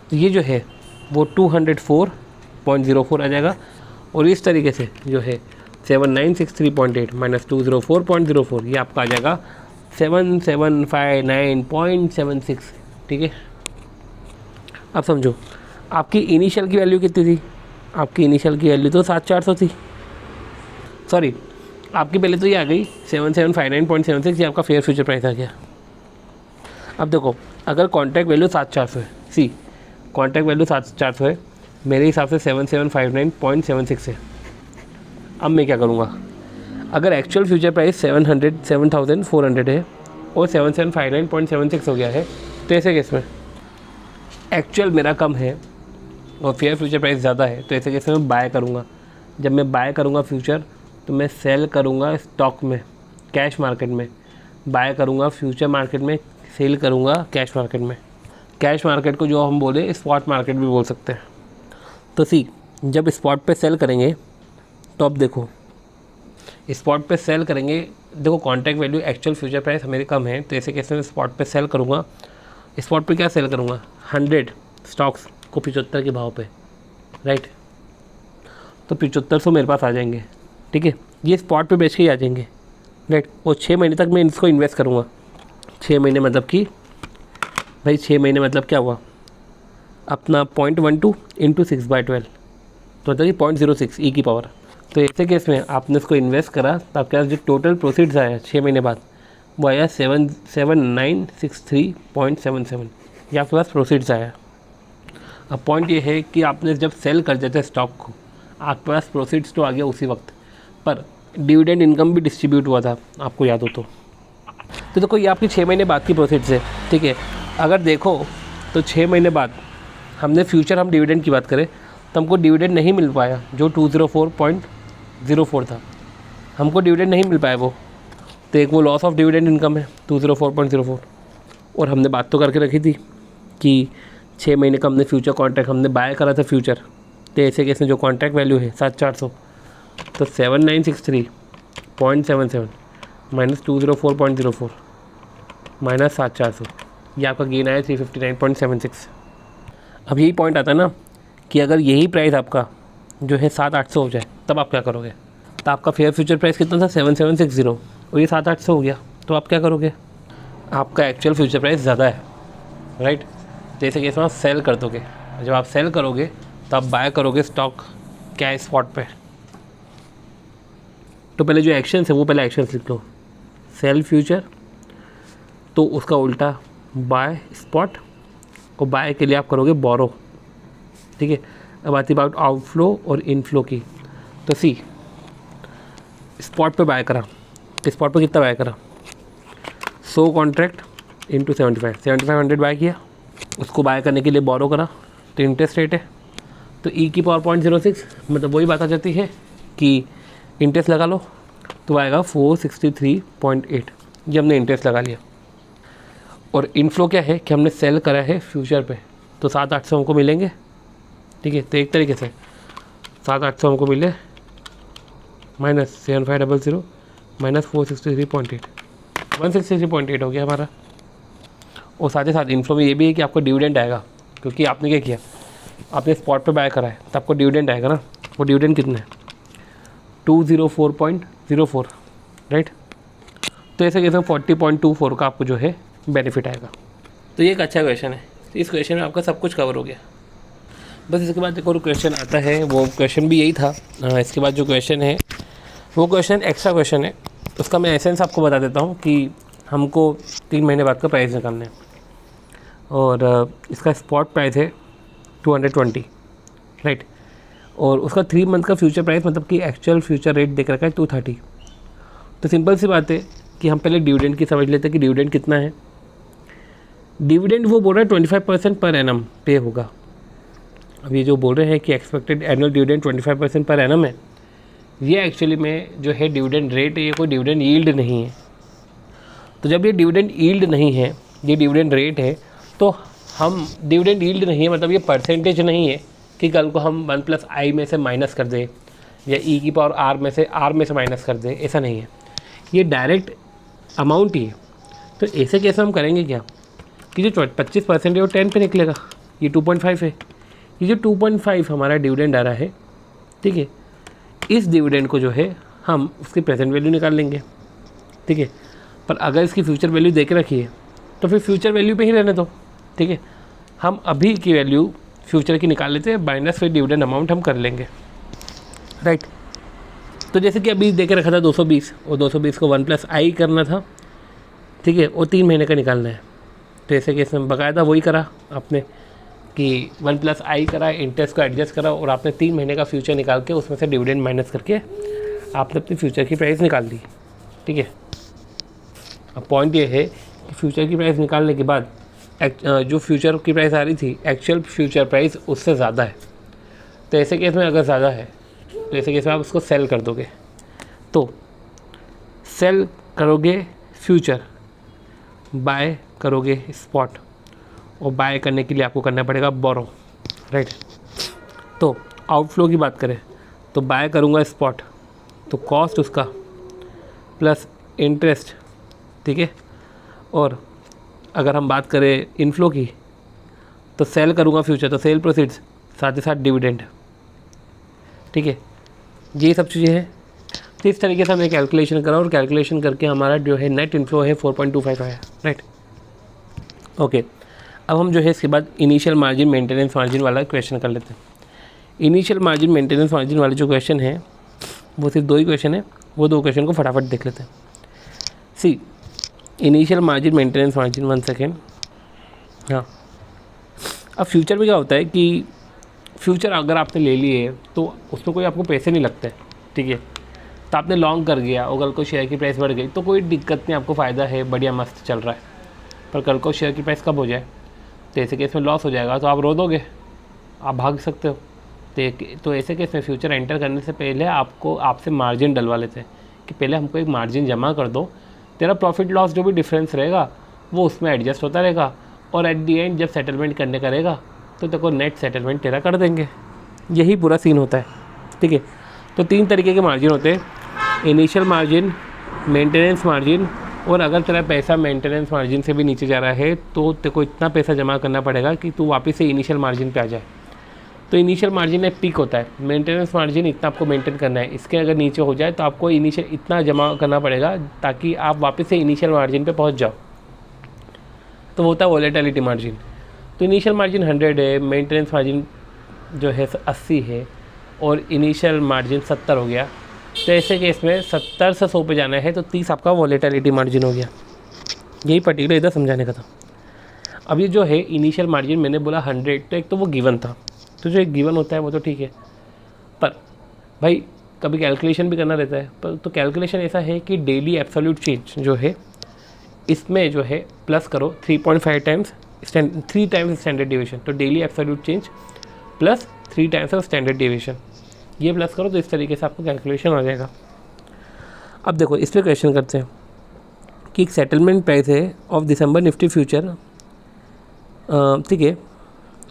तो ये जो है वो 204.04 आ जाएगा। और इस तरीके से जो है 7963.8 माइनस 204.04 ये आपका आ जाएगा 7759.76, ठीक है। अब समझो आपकी इनिशियल की वैल्यू कितनी थी, आपकी इनिशियल की वैल्यू तो 7400 थी, सॉरी आपकी पहले तो ये आ गई 7759.76, ये आपका फेयर फ्यूचर प्राइस आ गया। अब देखो अगर कॉन्ट्रैक्ट वैल्यू 7400 है, सी कॉन्ट्रैक्ट वैल्यू 7400 है, मेरे हिसाब से 7759.76 है। अब मैं क्या करूँगा, अगर एक्चुअल फ्यूचर प्राइस 7400 है और 7759.76 हो गया है, तो ऐसे केस में एक्चुअल मेरा कम है और फेयर फ्यूचर प्राइस ज़्यादा है, तो ऐसे केस में मैं बाय करूँगा। जब मैं बाय करूँगा फ्यूचर तो मैं सेल करूँगा स्टॉक में, कैश मार्केट में, बाय करूँगा फ्यूचर मार्केट में, सेल करूँगा कैश मार्केट में। कैश मार्केट को जो हम बोले स्पॉट मार्केट भी बोल सकते हैं। तो सी जब स्पॉट पे सेल करेंगे तो अब देखो स्पॉट पे सेल करेंगे, देखो contract value actual future price मेरे कम है, तो ऐसे कैसे मैं स्पॉट पे सेल करूँगा। स्पॉट पे क्या सेल करूँगा 100 स्टॉक्स को 75 के भाव पे, राइट। तो 7500 मेरे पास आ जाएंगे, ठीक है, ये स्पॉट पे बेच के ही आ जाएंगे, राइट। और 6 महीने तक मैं इसको इन्वेस्ट करूँगा। 6 महीने मतलब कि भाई 6 महीने मतलब क्या हुआ अपना 0.12 इंटू 6/12, तो मतलब कि 0.06 ई की पावर। तो ऐसे केस में आपने इसको इन्वेस्ट करा तो आपके पास जो टोटल प्रोसीड्स आया 6 महीने बाद वो आया 7963.77, ये आपके पास प्रोसीड्स आया। अब पॉइंट ये है कि आपने जब सेल कर देते स्टॉक को आपके पास प्रोसीड्स तो आ गया उसी वक्त, पर डिविडेंड इनकम भी डिस्ट्रीब्यूट हुआ था, आपको याद हो तो देखो ये आपकी 6 महीने बाद की प्रोसीड्स है, ठीक है। अगर देखो तो 6 महीने बाद हमने फ्यूचर हम डिविडेंड की बात करें तो हमको डिविडेंड नहीं मिल पाया, जो 204.04 था, हमको डिविडेंड नहीं मिल पाया वो, तो एक वो लॉस ऑफ डिविडेंड इनकम है 204.04। और हमने बात तो करके रखी थी कि 6 महीने का हमने फ्यूचर कॉन्ट्रैक्ट हमने बाय करा था फ्यूचर, तो ऐसे केस में जो कॉन्ट्रैक्ट वैल्यू है 7400, तो 7963.77 माइनस 204.04 माइनस 7400, ये आपका गेन आया 359.76। अब यही पॉइंट आता है ना कि अगर यही प्राइस आपका जो है 7800 हो जाए तब आप क्या करोगे। तो आपका फेयर फ्यूचर प्राइस कितना था 7760 और ये 7800 हो गया, तो आप क्या करोगे, आपका एक्चुअल फ्यूचर प्राइस ज़्यादा है, राइट। जैसे कि इसमें आप सेल कर दोगे, जब आप सेल करोगे तो आप बाय करोगे स्टॉक क्या है स्पॉट पे। तो पहले जो एक्शंस है वो पहले एक्शंस लिख लो, सेल फ्यूचर तो उसका उल्टा बाय स्पॉट, और बाय के लिए आप करोगे बोरो, ठीक है। अब आती बात आउटफ्लो और इनफ्लो की। तो सी स्पॉट पे बाय करा, तो स्पॉट पे कितना बाय करा 100 कॉन्ट्रैक्ट इंटू 7500 बाय किया, उसको बाय करने के लिए बोरो करा, तो इंटरेस्ट रेट है, तो ई की पावर 0.06 मतलब वही बात आ जाती है कि इंटरेस्ट लगा लो तो आएगा 463.8, ये हमने इंटरेस्ट लगा लिया। और इनफ्लो क्या है कि हमने सेल करा है फ्यूचर पे, तो 700-800 हमको मिलेंगे, ठीक है। तो एक तरीके से 700-800 हमको मिले माइनस 7500 माइनस 463.8, 163.8 हो गया हमारा। और साथ ही साथ इन्फ्लो में ये भी है कि आपको डिविडेंड आएगा, क्योंकि आपने क्या किया, आपने स्पॉट पे बाय करा है तो आपको डिविडेंड आएगा ना। वो डिविडेंड कितना है, 204.04, राइट। तो ऐसे कैसे 40.24 का आपको जो है बेनिफिट आएगा। तो ये एक अच्छा क्वेश्चन है, इस क्वेश्चन में आपका सब कुछ कवर हो गया। बस इसके बाद एक और क्वेश्चन आता है, वो क्वेश्चन भी यही था। इसके बाद जो क्वेश्चन है वो क्वेश्चन एक्स्ट्रा क्वेश्चन है, उसका मैं एसेंस आपको बता देता हूँ कि हमको 3 महीने बाद का प्राइस निकालना है। और इसका स्पॉट प्राइस है 220, राइट। और उसका 3 मंथ का फ्यूचर प्राइस मतलब कि एक्चुअल फ्यूचर रेट देख रखा है 230। तो सिंपल सी बात है कि हम पहले डिविडेंड की समझ लेते हैं कि डिविडेंड कितना है। डिविडेंड वो बोल रहा है 25% पर एनम पे होगा। अब ये जो बोल रहे हैं कि expected annual dividend 25% per annum है, ये एक्चुअली में जो है डिविडेंड रेट है, ये कोई डिविडेंड यील्ड नहीं है। तो जब ये डिविडेंड यील्ड नहीं है, ये डिविडेंड रेट है, तो हम डिविडेंड यील्ड नहीं है मतलब ये परसेंटेज नहीं है कि कल को हम 1+i में से माइनस कर दें या e की पावर r में से माइनस कर दें, ऐसा नहीं है। ये डायरेक्ट अमाउंट ही है। तो ऐसे कैसे हम करेंगे क्या कि जो 25% है वो 10 पे निकलेगा, ये 2.5 है। ये जो 2.5 हमारा डिविडेंड आ रहा है, ठीक है, इस डिविडेंड को जो है हम उसकी प्रेजेंट वैल्यू निकाल लेंगे, ठीक है। पर अगर इसकी फ्यूचर वैल्यू दे के रखिए तो फिर फ्यूचर वैल्यू पे ही रहने दो, ठीक है। हम अभी की वैल्यू फ्यूचर की निकाल लेते हैं, माइनस फिर डिविडेंड अमाउंट हम कर लेंगे, राइट। तो जैसे कि अभी दे के रखा था 220, और 220 को 1+i करना था, ठीक है, और 3 महीने का निकालना है। तो ऐसे केस में बकायदा वही करा आपने कि 1+i करा, इंटरेस्ट को एडजस्ट करा, और आपने 3 महीने का फ्यूचर निकाल के उसमें से डिविडेंड माइनस करके आपने अपनी फ्यूचर की प्राइस निकाल दी, ठीक है। अब पॉइंट ये है कि फ्यूचर की प्राइस निकालने के बाद जो फ्यूचर की प्राइस आ रही थी, एक्चुअल फ्यूचर प्राइस उससे ज़्यादा है। तो ऐसे केस में अगर ज़्यादा है तो ऐसे केस में आप उसको सेल कर दोगे। तो सेल करोगे फ्यूचर, बाय करोगे स्पॉट, और बाय करने के लिए आपको करना पड़ेगा बोरो, राइट। तो आउटफ्लो की बात करें तो बाय करूँगा स्पॉट, तो कॉस्ट उसका प्लस इंटरेस्ट, ठीक है। और अगर हम बात करें इनफ्लो की तो सेल करूँगा फ्यूचर, तो सेल प्रोसीड्स साथ ही साथ डिविडेंड, ठीक है। ये सब चीज़ें हैं। तो इस तरीके से हमने कैलकुलेशन करा, और कैलकुलेशन करके हमारा जो है नेट इनफ्लो है 4.25 आया, राइट। ओके, अब हम जो है इसके बाद इनिशियल मार्जिन मेंटेनेंस मार्जिन वाला क्वेश्चन कर लेते हैं। इनिशियल मार्जिन मेंटेनेंस मार्जिन वाले जो क्वेश्चन है वो सिर्फ 2 ही क्वेश्चन है, वो 2 क्वेश्चन को फटाफट देख लेते हैं। See initial margin maintenance margin, 1 second. हाँ, अब फ्यूचर में क्या होता है कि फ्यूचर अगर आपने ले लिए तो उसमें कोई आपको पैसे नहीं लगते, ठीक है। तो आपने लॉन्ग कर गया और कल को शेयर की प्राइस बढ़ गई तो कोई दिक्कत नहीं, आपको फ़ायदा है, बढ़िया मस्त चल रहा है। पर कल को शेयर की प्राइस कब हो जाए तो ऐसे केस में लॉस हो जाएगा, तो आप रो दोगे, आप भाग सकते हो। तो ऐसे केस में फ्यूचर एंटर करने से पहले आपसे मार्जिन डलवा लेते हैं कि पहले हमको एक मार्जिन जमा कर दो, तेरा प्रॉफिट लॉस जो भी डिफरेंस रहेगा वो उसमें एडजस्ट होता रहेगा, और एट दी एंड जब सेटलमेंट करने का रहेगा तो तेरे को नेट सेटलमेंट तेरा कर देंगे। यही पूरा सीन होता है, ठीक है। तो 3 तरीके के मार्जिन होते हैं, इनिशियल मार्जिन, मेंटेनेंस मार्जिन, और अगर तेरा पैसा मेंटेनेंस मार्जिन से भी नीचे जा रहा है तो तेरे को इतना पैसा जमा करना पड़ेगा कि तू वापस से इनिशियल मार्जिन पे आ जाए। तो इनिशियल मार्जिन एक पीक होता है, मेंटेनेंस मार्जिन इतना आपको मेंटेन करना है, इसके अगर नीचे हो जाए तो आपको इनिशियल इतना जमा करना पड़ेगा ताकि आप वापस से इनिशियल मार्जिन पे पहुंच जाओ। तो वो होता है वॉलेटिलिटी मार्जिन। तो इनिशियल मार्जिन 100 है, मेंटेनेंस मार्जिन जो है 80 है, और इनिशियल मार्जिन 70 हो गया। तो ऐसे केस में 70 से 100 पे जाना है तो 30 आपका वॉलेटिलिटी मार्जिन हो गया। यही पर्टिकुलर इधर समझाने का था। अब ये जो है इनिशियल मार्जिन मैंने बोला 100, तो एक तो वो गिवन था, तो जो एक गिवन होता है वो तो ठीक है, पर भाई कभी कैलकुलेशन भी करना रहता है। पर तो कैलकुलेशन ऐसा है कि डेली एब्सोल्यूट चेंज जो है इसमें जो है प्लस करो 3.5 टाइम्स 3 टाइम्स स्टैंडर्ड डिविएशन, तो daily absolute change plus 3 times of standard deviation, ये प्लस करो तो इस तरीके से आपको कैलकुलेशन आ जाएगा। अब देखो इस पर क्वेश्चन करते हैं कि एक सेटलमेंट प्राइस है ऑफ दिसंबर निफ्टी फ्यूचर, ठीक है,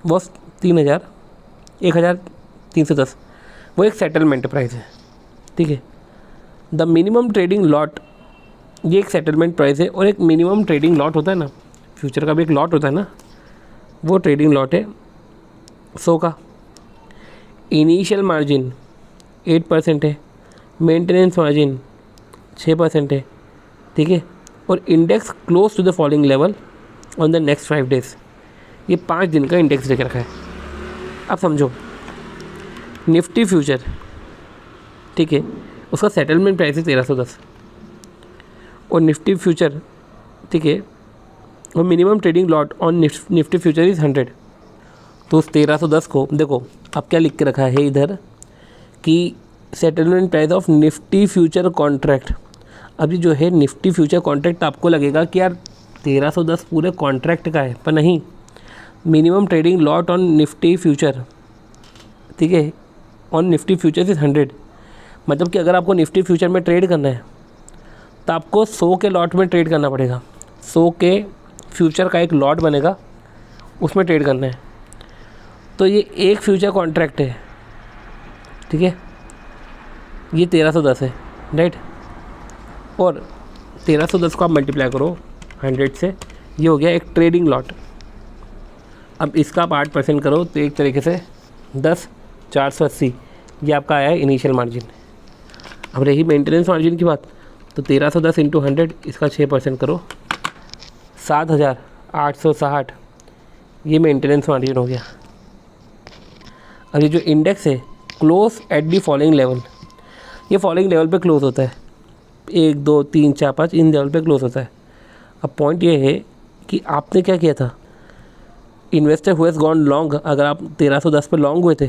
वो 1310, वो एक सेटलमेंट प्राइस है, ठीक है। द मिनिमम ट्रेडिंग लॉट, ये एक सेटलमेंट प्राइस है, और एक मिनिमम ट्रेडिंग लॉट होता है ना, फ्यूचर का भी एक लॉट होता है ना, वो ट्रेडिंग लॉट है 100 का। इनिशियल मार्जिन 8% है, मेंटेनेंस मार्जिन 6% है, ठीक है, और index close to the following level on the next 5 days, ये 5 दिन का इंडेक्स देख रखा है। अब समझो निफ्टी फ्यूचर, ठीक है, उसका सेटलमेंट प्राइस है 1310, और निफ्टी फ्यूचर, ठीक है, और minimum trading lot on Nifty future is 100। तो उस 1310 को देखो अब क्या लिख के रखा है इधर कि settlement price of Nifty future contract. अभी जो है निफ्टी फ्यूचर कॉन्ट्रैक्ट, आपको लगेगा कि यार 1310 पूरे कॉन्ट्रैक्ट का है, पर नहीं, minimum trading lot on Nifty future, ठीक है, ऑन निफ्टी फ्यूचर इज़ 100। मतलब कि अगर आपको निफ्टी फ्यूचर में ट्रेड करना है तो आपको 100 के लॉट में ट्रेड करना पड़ेगा। 100 के फ्यूचर का एक लॉट बनेगा, उसमें ट्रेड करना है। तो ये एक फ्यूचर कॉन्ट्रैक्ट है, ठीक है, ये 1310 है, राइट, और 1310 को आप मल्टीप्लाई करो 100 से, ये हो गया एक ट्रेडिंग लॉट। अब इसका आप 8% करो तो एक तरीके से 10,480, ये आपका आया है इनिशियल मार्जिन। अब रही मेंटेनेंस मार्जिन की बात, तो 1310 इंटू 100, इसका 6% करो, 7,860, ये मेंटेनेंस मार्जिन हो गया। अब ये जो इंडेक्स है close at the following level, ये फॉलोइंग लेवल पे क्लोज होता है, 1 2 3 4 5 इन लेवल पे क्लोज होता है। अब पॉइंट ये है कि आपने क्या किया था, investor who has gone long, अगर आप 1310 पे लॉन्ग हुए थे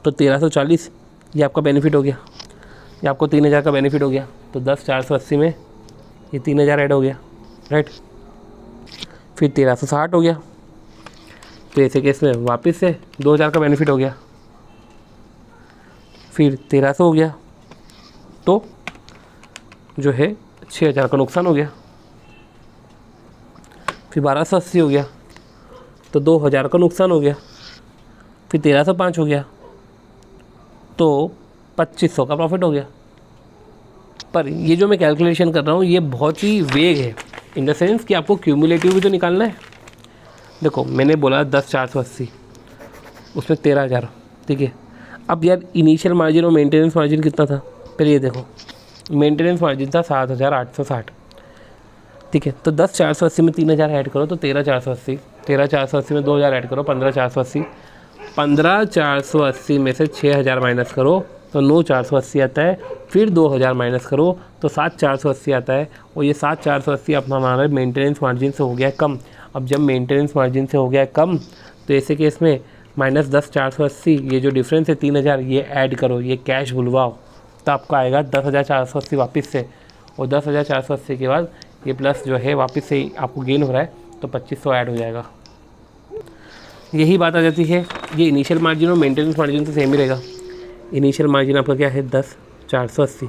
तो 1340, ये आपका बेनिफिट हो गया, ये आपको 3000 का बेनिफिट हो गया। तो 10,480 में ये 3000 ऐड हो गया, राइट, फिर 1360 हो गया, तो ऐसे केस में वापस से 2000 का बेनिफिट हो गया, फिर 1300 हो गया, तो जो है 6000 का नुकसान हो गया, फिर 1280 हो गया, तो 2000 का नुकसान हो गया, फिर 1305 हो गया, तो 2500 का प्रॉफिट हो गया। पर ये जो मैं कैलकुलेशन कर रहा हूँ ये बहुत ही वेग है, इन द सेंस कि आपको क्यूमुलेटिव भी तो निकालना है। देखो मैंने बोला 10,480, उसमें 13,000, ठीक है। अब यार इनिशियल मार्जिन और मेंटेनेंस मार्जिन कितना था, पहले ये देखो, मेंटेनेंस मार्जिन था 7,860, ठीक है। तो 10,480 में 3,000 ऐड करो तो 13,480, 13,480 में 2,000 ऐड करो 15,480, 15,480 में से 6,000 माइनस करो तो 9,480 आता है, फिर 2,000 माइनस करो तो 7,480 आता है, और ये 7,480 अपना हमारा मेंटेनेंस मार्जिन से हो गया कम। अब जब मेंटेनेंस मार्जिन से हो गया कम तो ऐसे केस में माइनस 10,480, ये जो डिफरेंस है 3,000, ये ऐड करो, ये कैश बुलवाओ, तो आपका आएगा 10,480 वापस से, और 10,480 के बाद ये प्लस जो है वापस से आपको गेन हो रहा है तो 2500 ऐड हो जाएगा। यही बात आ जाती है, ये इनिशियल मार्जिन और मेंटेनेंस मार्जिन तो सेम ही रहेगा। इनिशियल मार्जिन आपका क्या है 10,480,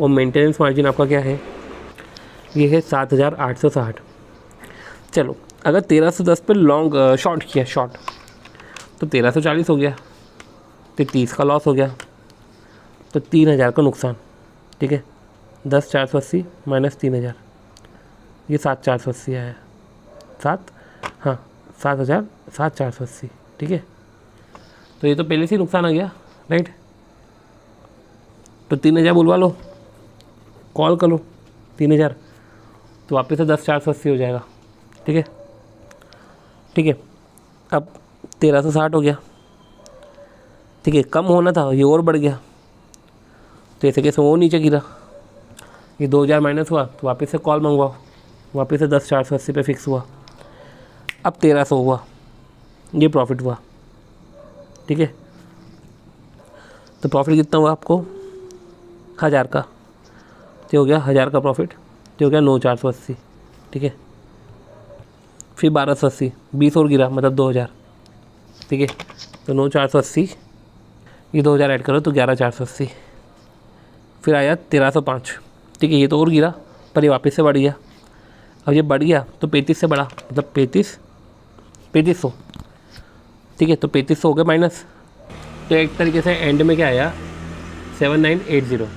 और मेंटेनेंस मार्जिन आपका क्या है, ये है 7,860। चलो अगर 1310 पे लॉन्ग शॉर्ट किया, शॉर्ट, तो 1340 हो गया, तो 30 का लॉस हो गया, तो 3,000 का नुकसान, ठीक है। 10,480 माइनस 3,000, ये 7,480 आया, 7,480, ठीक है। तो ये तो पहले से ही नुकसान आ गया, राइट, तो 3,000 बुलवा लो, कॉल कर लो 3,000, तो वापस से 10,480 हो जाएगा, ठीक है, ठीक है। अब 1,360 हो गया, ठीक है, कम होना था ये और बढ़ गया, तो ऐसे कैसे वो नीचे गिरा, ये 2,000 माइनस हुआ तो वापस से कॉल मंगवाओ, वापस से 10,480 पे फिक्स हुआ। अब 1,300 हुआ, ये प्रॉफिट हुआ, ठीक है। तो प्रॉफिट कितना हुआ आपको 1,000 का, तो हो गया 1,000 का प्रॉफिट, तो हो गया 9,480, ठीक है। फिर 1,280, 20 और गिरा मतलब 2,000, ठीक है। तो 9,480, ये 2,000 ऐड करो तो 11,480, फिर आया 1305, ठीक है, ये तो और गिरा पर ये वापस से बढ़ गया। अब ये बढ़ गया तो 35 से बढ़ा, मतलब 3500, ठीक है, तो 3500 हो गया माइनस। तो एक तरीके से एंड में क्या आया 7980,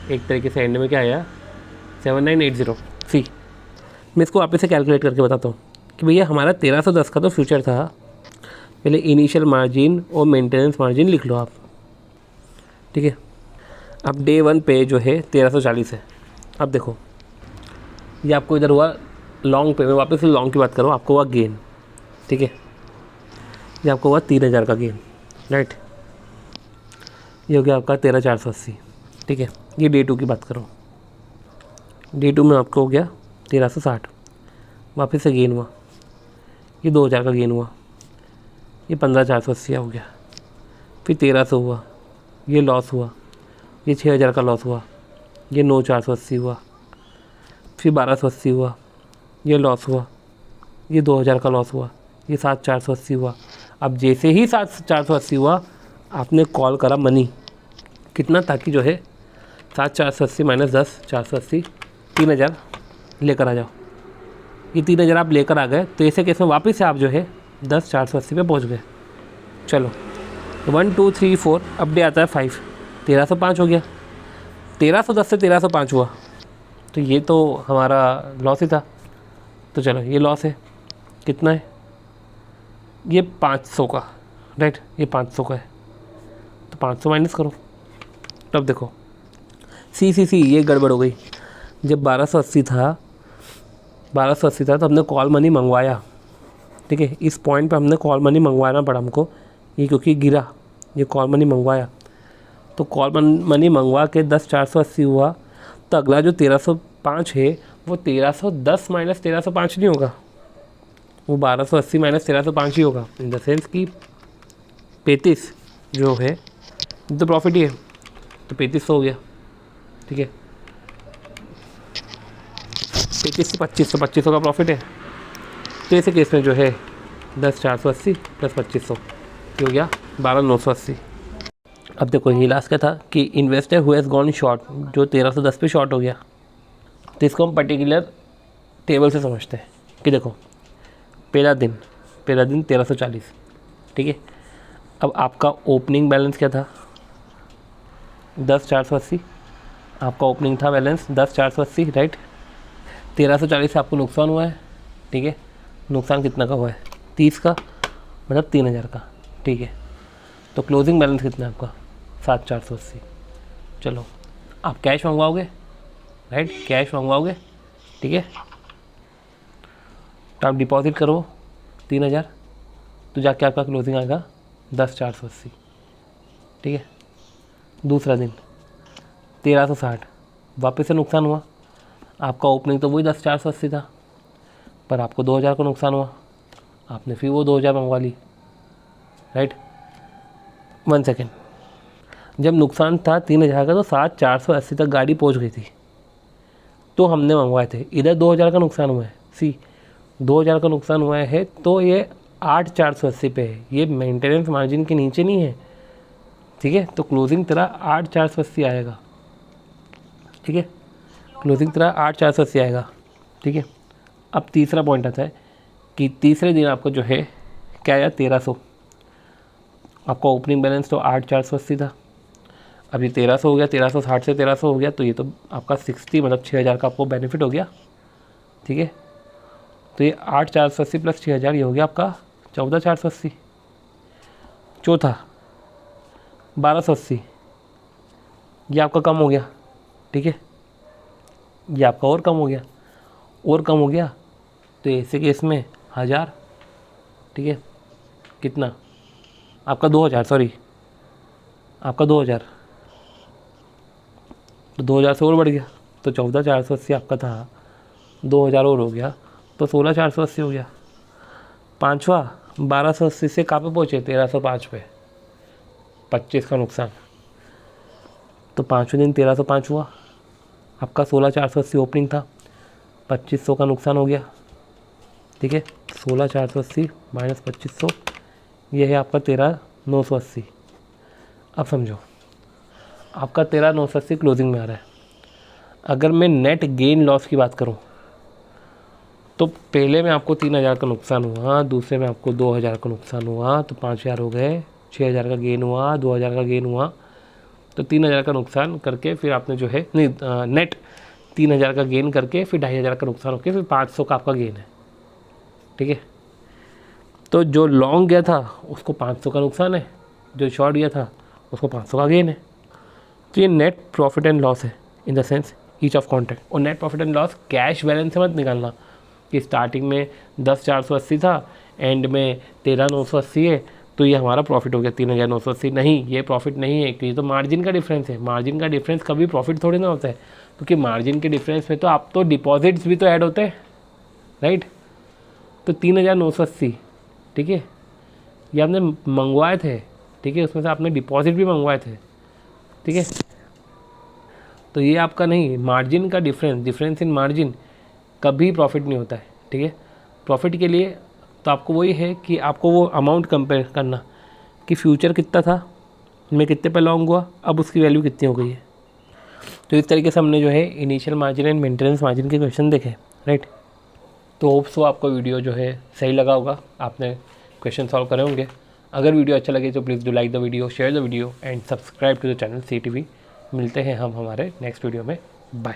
एक तरीके से एंड में क्या आया 7980। सी मैं इसको वापस से कैलकुलेट करके बताता हूँ कि भैया हमारा 1310 का तो फ्यूचर था। पहले इनिशियल मार्जिन और मेंटेनेंस मार्जिन लिख लो आप, ठीक है। अब डे 1 पे जो है 1340 है। अब देखो ये आपको इधर हुआ लॉन्ग पे, मैं वापस से लॉन्ग की बात करूँ, आपको हुआ गेन, ठीक है, ये आपको हुआ 3000 का गेन, राइट। ये हो गया आपका 13480, ठीक है। ये डे 2 की बात करूँ, डे 2 में आपको हो गया 1360, वापस से गेन हुआ, ये 2000 का गेन हुआ, ये 15480 हो गया, फिर 1300 हुआ, ये लॉस हुआ, ये 6000 का लॉस हुआ, ये 9480 हुआ, फिर 1280 हुआ, ये लॉस हुआ, ये 2000 का लॉस हुआ, ये 7480 हुआ। अब जैसे ही 7480 हुआ आपने कॉल करा मनी कितना, ताकि जो है 7480 माइनस 10 480 3000 लेकर आ जाओ। ये 3000 आप लेकर आ गए तो ऐसे केस में वापस से आप जो है 10 480 पे पहुँच गए। चलो 1 2 3 4, अब डे आता है 5, 1305 हो गया, 1310 से 1305 हुआ, तो ये तो हमारा लॉस ही था। तो चलो ये लॉस है, कितना है, ये 500 का, राइट, ये 500 का है, तो 500 माइनस करो। तब देखो सी ये गड़बड़ हो गई। जब 1280 था, 1280 था तो हमने कॉल मनी मंगवाया, ठीक है, इस पॉइंट पे हमने कॉल मनी मंगवाना पड़ा हमको, ये क्योंकि गिरा, ये कॉल मनी मंगवाया। तो कॉल मनी मंगवा के 10,480 हुआ, तो अगला जो 1305 है वो 1310 माइनस 1305 नहीं होगा, वो 1280 माइनस 1305 ही होगा। इन द सेंस कि 35 जो है तो प्रॉफिट ही है, तो 3500 हो गया, ठीक है, 35 से 2500 का प्रॉफिट है। तो ऐसे केस में जो है 10,480 प्लस 2500 हो गया 12,980। अब देखो ये लास्ट क्या था कि investor who has gone short, जो 1310 पे शॉर्ट हो गया। तो इसको हम पर्टिकुलर टेबल से समझते हैं कि देखो पहला दिन 1340, ठीक है। अब आपका ओपनिंग बैलेंस क्या था 10,480, आपका ओपनिंग था बैलेंस 10,480, राइट। 1340 से आपको नुकसान हुआ है, ठीक है, नुकसान कितना का हुआ है 30 का, मतलब 3000 का, ठीक है। तो क्लोजिंग बैलेंस कितना है आपका 7,480। चलो आप कैश मंगवाओगे, राइट, कैश मंगवाओगे, ठीक है, तो आप डिपॉजिट करो 3000, तो जाके आपका क्लोजिंग आएगा 10,480, ठीक है। दूसरा दिन 1360, वापस से नुकसान हुआ, आपका ओपनिंग तो वही 10,480 था, पर आपको 2000 का नुकसान हुआ, आपने फिर वो 2000 मंगवा ली, राइट। 1 सेकेंड, जब नुकसान था 3000 का तो 7,480 तक गाड़ी पहुंच गई थी, तो हमने मंगवाए थे। इधर 2000 का नुकसान हुआ है, सी 2000 का नुकसान हुआ है, तो ये 8,480 पे है, ये मेंटेनेंस मार्जिन के नीचे नहीं है, ठीक है। तो क्लोजिंग तेरा 8,480 आएगा, ठीक है, क्लोजिंग तेरा 8,480 आएगा, ठीक है। अब तीसरा पॉइंट आता है कि तीसरे दिन आपको जो है क्या आया 1300, आपका ओपनिंग बैलेंस तो 8,480 था, अब ये 1300 हो गया, 1360 से 1300 हो गया, तो ये तो आपका 60 मतलब 6000 का आपको बेनिफिट हो गया, ठीक है। तो ये 8,480 प्लस 6000 ये हो गया आपका 14,480। चौथा 1280, ये आपका कम हो गया, ठीक है, ये आपका और कम हो गया, और कम हो गया, तो ऐसे केस में 1000, ठीक है, कितना आपका 2000, सॉरी आपका 2000, तो 2000 से और बढ़ गया, तो 14,480 आपका था, 2000 और हो गया, तो 16,480 हो गया। पाँचवा 1280 से कहाँ पे पहुँचे 1305 पे, 25 का नुकसान, तो पाँचवें दिन 1305 हुआ, आपका 16,480 ओपनिंग था, 2500 का नुकसान हो गया, ठीक है। 16,480 माइनस 2500, ये है आपका 13,980। अब समझो आपका 13,980 क्लोजिंग में आ रहा है। अगर मैं नेट गेन लॉस की बात करूं तो पहले में आपको 3,000 का नुकसान हुआ, दूसरे में आपको 2,000 का नुकसान हुआ, तो 5,000 हो गए, 6,000 का गेन हुआ, 2,000 का गेन हुआ, तो 3,000 का नुकसान करके फिर आपने जो है नहीं नेट 3,000 का गेन करके फिर 2,500 का नुकसान होकर फिर 500 का आपका गेन है। ठीक है, तो जो लॉन्ग गया था उसको 500 का नुकसान है, जो शॉर्ट गया था उसको 500 का गेन है। तो ये नेट प्रॉफिट एंड लॉस है in the sense each of contract. और net profit and loss cash balance से मत निकालना कि स्टार्टिंग में 10,480 था, एंड में 13,980 है, तो ये हमारा प्रॉफिट हो गया 3,980। नहीं, ये प्रॉफिट नहीं है, क्योंकि तो मार्जिन का डिफरेंस है। मार्जिन का डिफरेंस कभी प्रॉफिट थोड़ी ना होता है, क्योंकि मार्जिन के डिफरेंस में तो आप तो डिपॉजिट्स भी तो ऐड होते हैं, राइट। तो 3,980, ठीक है, ये आपने मंगवाए थे, ठीक है, उसमें से आपने डिपॉजिट भी मंगवाए थे, ठीक है। तो ये आपका नहीं, मार्जिन का डिफरेंस इन मार्जिन कभी प्रॉफिट नहीं होता है, ठीक है। प्रॉफिट के लिए तो आपको वही है कि आपको वो अमाउंट कंपेयर करना कि फ्यूचर कितना था, मैं कितने पे लॉन्ग हुआ, अब उसकी वैल्यू कितनी हो गई है। तो इस तरीके से हमने जो है initial margin and maintenance margin के क्वेश्चन देखे, राइट। तो होप सो आपको वीडियो जो है सही लगा होगा, आपने क्वेश्चन सॉल्व करे होंगे। अगर वीडियो अच्छा लगे तो please do like the video, share the video and subscribe to the channel CTV। मिलते हैं हम हमारे नेक्स्ट वीडियो में, बाय।